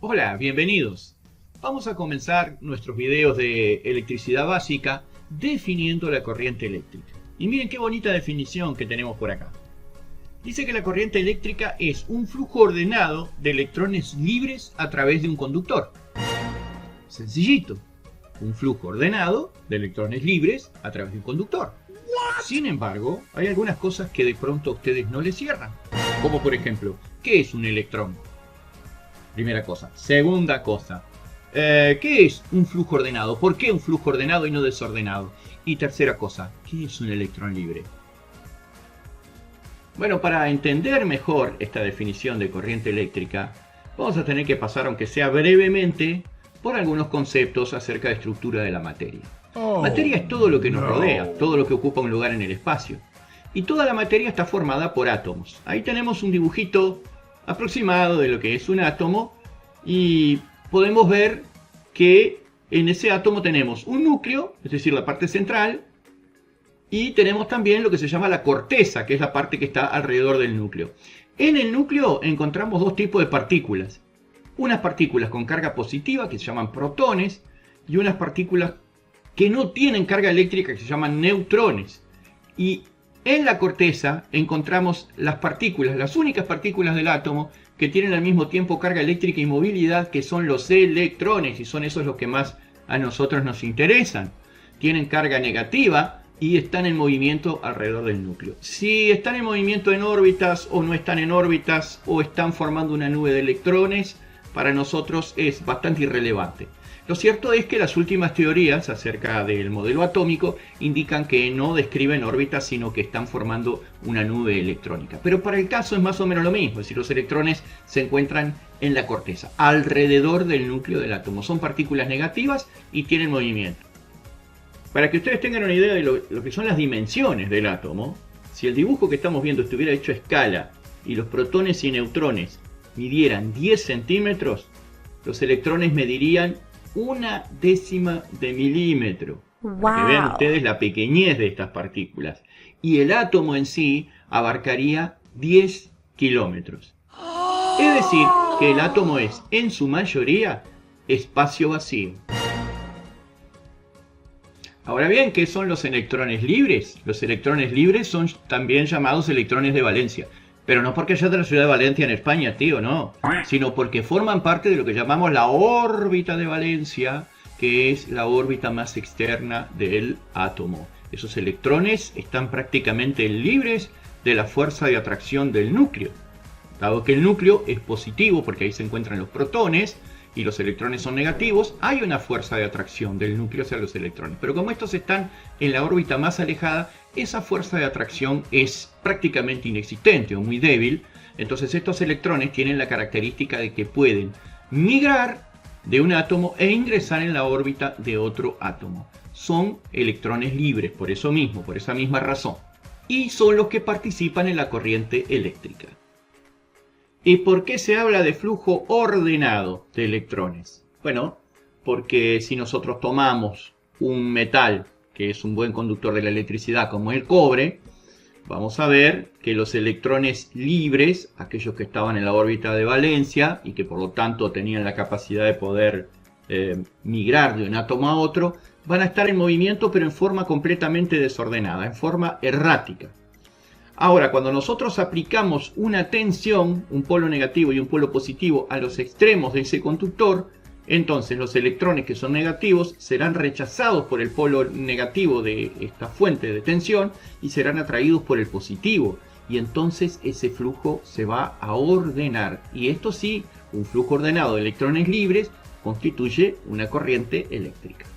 Hola, bienvenidos. Vamos a comenzar nuestros videos de electricidad básica definiendo la corriente eléctrica. Y miren qué bonita definición que tenemos por acá. Dice que la corriente eléctrica es un flujo ordenado de electrones libres a través de un conductor. Sencillito. Un flujo ordenado de electrones libres a través de un conductor. Sin embargo, hay algunas cosas que de pronto a ustedes no les cierran. Como por ejemplo, ¿qué es un electrón? Primera cosa. Segunda cosa. ¿Qué es un flujo ordenado? ¿Por qué un flujo ordenado y no desordenado? Y tercera cosa. ¿Qué es un electrón libre? Bueno, para entender mejor esta definición de corriente eléctrica, vamos a tener que pasar, aunque sea brevemente, por algunos conceptos acerca de estructura de la materia. Materia es todo lo que nos rodea, todo lo que ocupa un lugar en el espacio. Y toda la materia está formada por átomos. Ahí tenemos un dibujito aproximado de lo que es un átomo y podemos ver que en ese átomo tenemos un núcleo, es decir, la parte central, y tenemos también lo que se llama la corteza, que es la parte que está alrededor del núcleo. En el núcleo encontramos dos tipos de partículas. Unas partículas con carga positiva, que se llaman protones, y unas partículas que no tienen carga eléctrica, que se llaman neutrones. Y en la corteza encontramos las partículas, las únicas partículas del átomo que tienen al mismo tiempo carga eléctrica y movilidad, que son los electrones, y son esos los que más a nosotros nos interesan. Tienen carga negativa y están en movimiento alrededor del núcleo. Si están en movimiento en órbitas o no están en órbitas o están formando una nube de electrones, para nosotros es bastante irrelevante. Lo cierto es que las últimas teorías acerca del modelo atómico indican que no describen órbitas, sino que están formando una nube electrónica. Pero para el caso es más o menos lo mismo, es decir, los electrones se encuentran en la corteza, alrededor del núcleo del átomo. Son partículas negativas y tienen movimiento. Para que ustedes tengan una idea de lo que son las dimensiones del átomo, si el dibujo que estamos viendo estuviera hecho a escala y los protones y neutrones midieran 10 centímetros, los electrones medirían 1/10 de milímetro. Wow. Para que vean ustedes la pequeñez de estas partículas. Y el átomo en sí abarcaría 10 kilómetros. Es decir, que el átomo es, en su mayoría, espacio vacío. Ahora bien, ¿qué son los electrones libres? Los electrones libres son también llamados electrones de valencia. Pero no porque haya de la ciudad de Valencia en España, tío, no. Sino porque forman parte de lo que llamamos la órbita de valencia, que es la órbita más externa del átomo. Esos electrones están prácticamente libres de la fuerza de atracción del núcleo. Dado que el núcleo es positivo, porque ahí se encuentran los protones, y los electrones son negativos, hay una fuerza de atracción del núcleo hacia los electrones. Pero como estos están en la órbita más alejada, esa fuerza de atracción es prácticamente inexistente o muy débil. Entonces estos electrones tienen la característica de que pueden migrar de un átomo e ingresar en la órbita de otro átomo. Son electrones libres, por eso mismo, por esa misma razón. Y son los que participan en la corriente eléctrica. ¿Y por qué se habla de flujo ordenado de electrones? Bueno, porque si nosotros tomamos un metal, que es un buen conductor de la electricidad, como el cobre, vamos a ver que los electrones libres, aquellos que estaban en la órbita de valencia y que por lo tanto tenían la capacidad de poder migrar de un átomo a otro, van a estar en movimiento pero en forma completamente desordenada, en forma errática. Ahora, cuando nosotros aplicamos una tensión, un polo negativo y un polo positivo, a los extremos de ese conductor, entonces los electrones que son negativos serán rechazados por el polo negativo de esta fuente de tensión y serán atraídos por el positivo. Y entonces ese flujo se va a ordenar. Y esto sí, un flujo ordenado de electrones libres constituye una corriente eléctrica.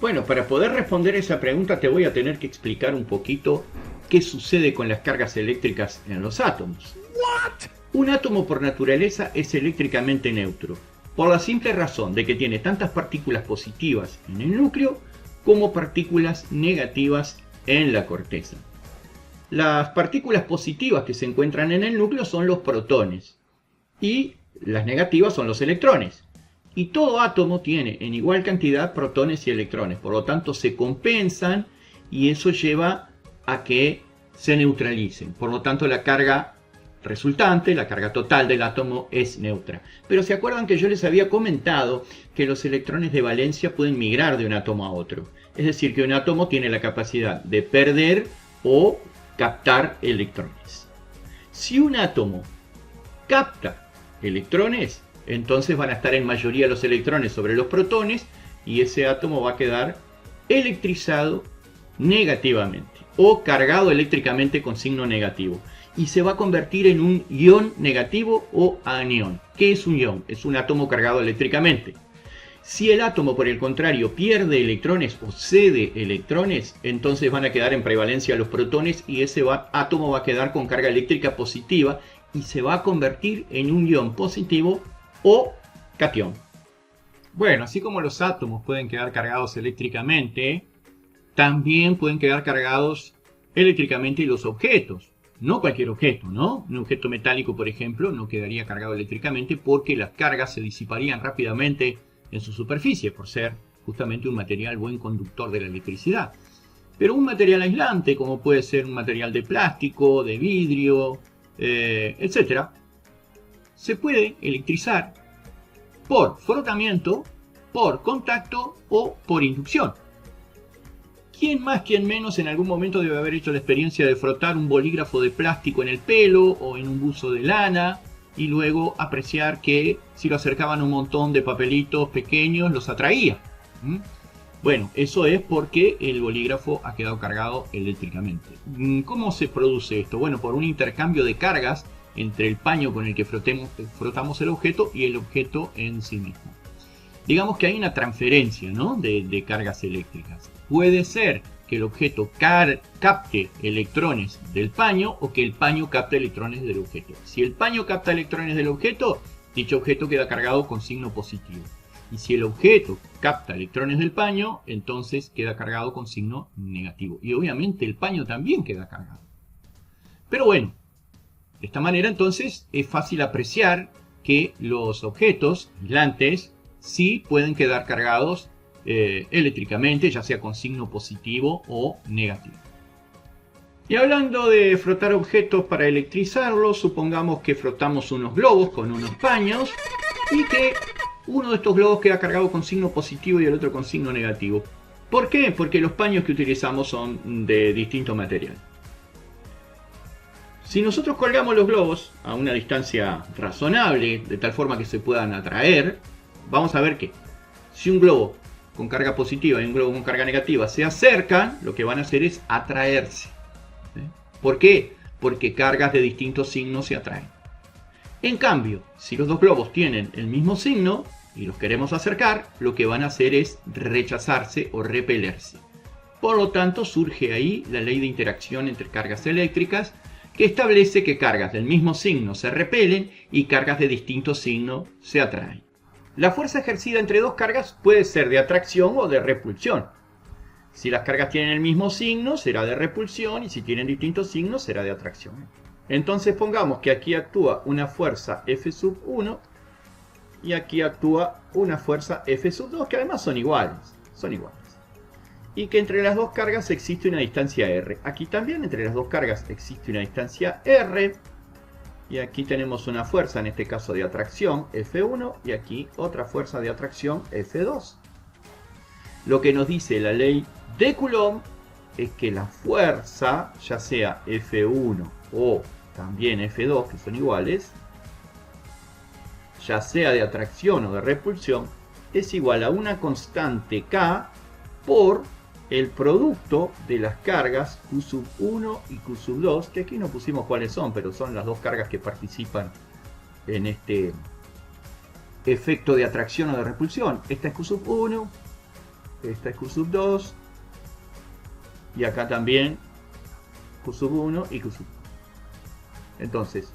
Bueno, para poder responder esa pregunta te voy a tener que explicar un poquito qué sucede con las cargas eléctricas en los átomos. Un átomo por naturaleza es eléctricamente neutro, por la simple razón de que tiene tantas partículas positivas en el núcleo como partículas negativas en la corteza. Las partículas positivas que se encuentran en el núcleo son los protones y las negativas son los electrones. Y todo átomo tiene en igual cantidad protones y electrones, por lo tanto se compensan y eso lleva a que se neutralicen. Por lo tanto la carga resultante, la carga total del átomo, es neutra. Pero se acuerdan que yo les había comentado que los electrones de valencia pueden migrar de un átomo a otro. Es decir, que un átomo tiene la capacidad de perder o captar electrones. Si un átomo capta electrones, entonces van a estar en mayoría los electrones sobre los protones y ese átomo va a quedar electrizado negativamente o cargado eléctricamente con signo negativo y se va a convertir en un ion negativo o anión. ¿Qué es un ion? Es un átomo cargado eléctricamente. Si el átomo, por el contrario, pierde electrones o cede electrones, entonces van a quedar en prevalencia los protones y ese átomo va a quedar con carga eléctrica positiva y se va a convertir en un ion positivo o catión. Bueno, así como los átomos pueden quedar cargados eléctricamente, también pueden quedar cargados eléctricamente los objetos. No cualquier objeto, ¿no? Un objeto metálico, por ejemplo, no quedaría cargado eléctricamente porque las cargas se disiparían rápidamente en su superficie, por ser justamente un material buen conductor de la electricidad. Pero un material aislante, como puede ser un material de plástico, de vidrio, etc., se puede electrizar por frotamiento, por contacto o por inducción. ¿Quién más, quién menos en algún momento debe haber hecho la experiencia de frotar un bolígrafo de plástico en el pelo o en un buzo de lana y luego apreciar que si lo acercaban a un montón de papelitos pequeños los atraía? Bueno, eso es porque el bolígrafo ha quedado cargado eléctricamente. ¿Cómo se produce esto? Bueno, por un intercambio de cargas entre el paño con el que frotamos el objeto y el objeto en sí mismo. Digamos que hay una transferencia, ¿no?, de cargas eléctricas. Puede ser que el objeto capte electrones del paño o que el paño capte electrones del objeto. Si el paño capta electrones del objeto, dicho objeto queda cargado con signo positivo. Y si el objeto capta electrones del paño, entonces queda cargado con signo negativo. Y obviamente el paño también queda cargado. Pero bueno, de esta manera entonces es fácil apreciar que los objetos aislantes sí pueden quedar cargados eléctricamente, ya sea con signo positivo o negativo. Y hablando de frotar objetos para electrizarlos, supongamos que frotamos unos globos con unos paños y que uno de estos globos queda cargado con signo positivo y el otro con signo negativo. ¿Por qué? Porque los paños que utilizamos son de distinto material. Si nosotros colgamos los globos a una distancia razonable, de tal forma que se puedan atraer, vamos a ver que si un globo con carga positiva y un globo con carga negativa se acercan, lo que van a hacer es atraerse. ¿Por qué? Porque cargas de distintos signos se atraen. En cambio, si los dos globos tienen el mismo signo y los queremos acercar, lo que van a hacer es rechazarse o repelerse. Por lo tanto, surge ahí la ley de interacción entre cargas eléctricas, que establece que cargas del mismo signo se repelen y cargas de distinto signo se atraen. La fuerza ejercida entre dos cargas puede ser de atracción o de repulsión. Si las cargas tienen el mismo signo, será de repulsión, y si tienen distintos signos, será de atracción. Entonces pongamos que aquí actúa una fuerza F1 y aquí actúa una fuerza F2, que además son iguales. Y que entre las dos cargas existe una distancia R. Aquí también entre las dos cargas existe una distancia R. Y aquí tenemos una fuerza, en este caso de atracción, F1, y aquí otra fuerza de atracción, F2. Lo que nos dice la ley de Coulomb es que la fuerza, ya sea F1 o también F2, que son iguales, ya sea de atracción o de repulsión, es igual a una constante K por el producto de las cargas Q1 y Q2, que aquí no pusimos cuáles son, pero son las dos cargas que participan en este efecto de atracción o de repulsión. Esta es Q1, esta es Q2, y acá también Q1 y Q2. Entonces,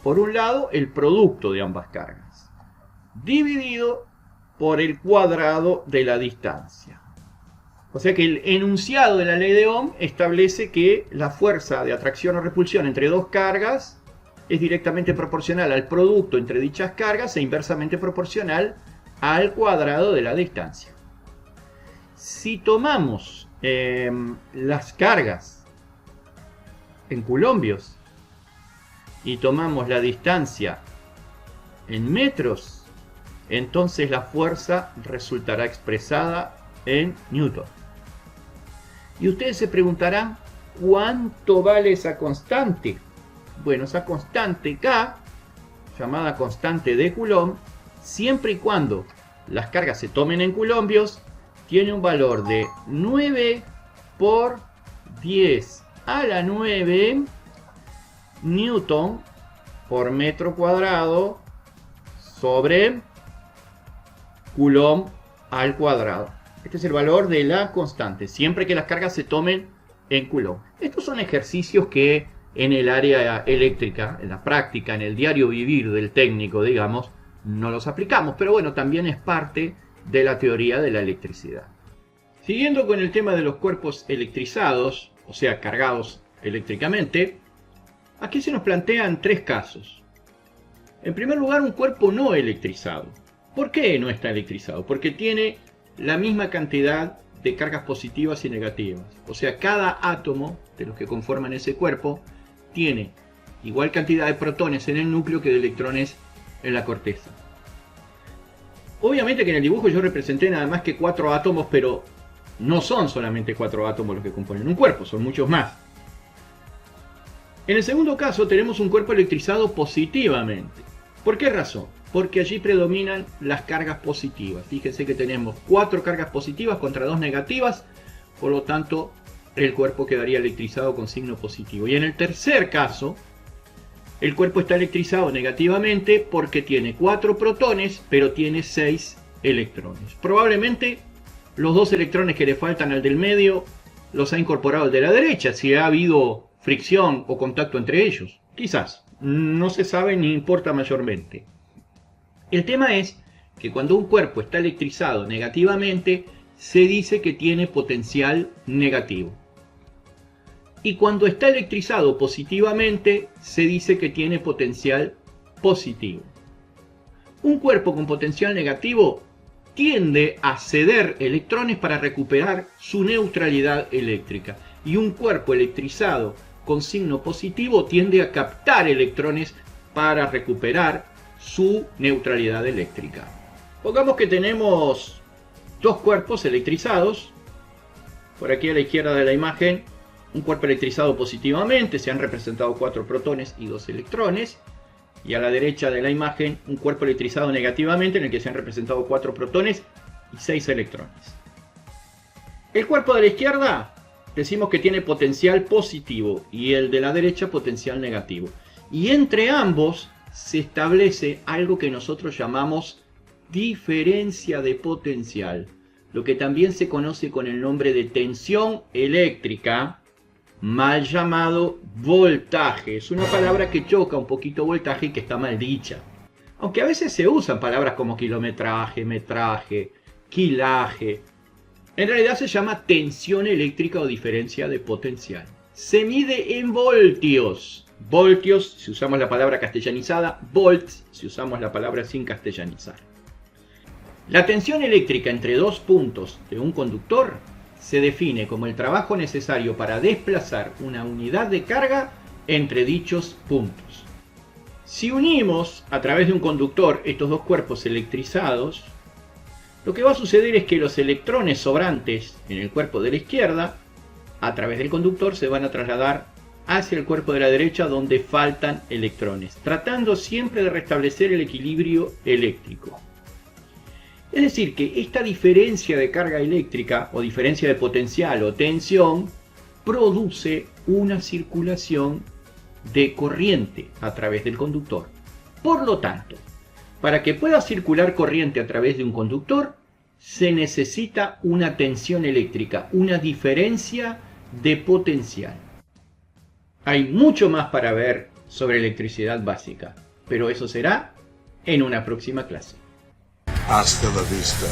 por un lado, el producto de ambas cargas, dividido por el cuadrado de la distancia. O sea que el enunciado de la ley de Ohm establece que la fuerza de atracción o repulsión entre dos cargas es directamente proporcional al producto entre dichas cargas e inversamente proporcional al cuadrado de la distancia. Si tomamos las cargas en coulombios y tomamos la distancia en metros, entonces la fuerza resultará expresada en newton. Y ustedes se preguntarán, ¿cuánto vale esa constante? Bueno, esa constante K, llamada constante de Coulomb, siempre y cuando las cargas se tomen en coulombios, tiene un valor de 9 por 10 a la 9 newton por metro cuadrado sobre Coulomb al cuadrado. Este es el valor de la constante, siempre que las cargas se tomen en Coulomb. Estos son ejercicios que en el área eléctrica, en la práctica, en el diario vivir del técnico, digamos, no los aplicamos, pero bueno, también es parte de la teoría de la electricidad. Siguiendo con el tema de los cuerpos electrizados, o sea, cargados eléctricamente, aquí se nos plantean tres casos. En primer lugar, un cuerpo no electrizado. ¿Por qué no está electrizado? Porque tiene la misma cantidad de cargas positivas y negativas. O sea, cada átomo de los que conforman ese cuerpo tiene igual cantidad de protones en el núcleo que de electrones en la corteza. Obviamente que en el dibujo yo representé nada más que 4 átomos, pero no son solamente 4 átomos los que componen un cuerpo, son muchos más. En el segundo caso tenemos un cuerpo electrizado positivamente. ¿Por qué razón? Porque allí predominan las cargas positivas. Fíjense que tenemos 4 cargas positivas contra 2 negativas, por lo tanto el cuerpo quedaría electrizado con signo positivo. Y en el tercer caso, el cuerpo está electrizado negativamente porque tiene 4 protones, pero tiene 6 electrones. Probablemente los 2 electrones que le faltan al del medio los ha incorporado el de la derecha, si ha habido fricción o contacto entre ellos. Quizás, no se sabe ni importa mayormente. El tema es que cuando un cuerpo está electrizado negativamente, se dice que tiene potencial negativo. Y cuando está electrizado positivamente, se dice que tiene potencial positivo. Un cuerpo con potencial negativo tiende a ceder electrones para recuperar su neutralidad eléctrica. Y un cuerpo electrizado con signo positivo tiende a captar electrones para recuperar su neutralidad eléctrica. Pongamos que tenemos 2 cuerpos electrizados. Por aquí a la izquierda de la imagen, un cuerpo electrizado positivamente, se han representado 4 protones y 2 electrones. Y a la derecha de la imagen, un cuerpo electrizado negativamente en el que se han representado 4 protones y 6 electrones. El cuerpo de la izquierda decimos que tiene potencial positivo y el de la derecha potencial negativo. Y entre ambos se establece algo que nosotros llamamos diferencia de potencial, lo que también se conoce con el nombre de tensión eléctrica, mal llamado voltaje. Es una palabra que choca un poquito voltaje y que está mal dicha. Aunque a veces se usan palabras como kilometraje, metraje, quilaje. En realidad se llama tensión eléctrica o diferencia de potencial. Se mide en voltios. Voltios si usamos la palabra castellanizada, volts si usamos la palabra sin castellanizar. La tensión eléctrica entre 2 puntos de un conductor se define como el trabajo necesario para desplazar una unidad de carga entre dichos puntos. Si unimos a través de un conductor estos 2 cuerpos electrizados, lo que va a suceder es que los electrones sobrantes en el cuerpo de la izquierda, a través del conductor, se van a trasladar hacia el cuerpo de la derecha donde faltan electrones, tratando siempre de restablecer el equilibrio eléctrico. Es decir, que esta diferencia de carga eléctrica o diferencia de potencial o tensión produce una circulación de corriente a través del conductor. Por lo tanto, para que pueda circular corriente a través de un conductor, se necesita una tensión eléctrica, una diferencia de potencial. Hay mucho más para ver sobre electricidad básica, pero eso será en una próxima clase. Hasta la vista,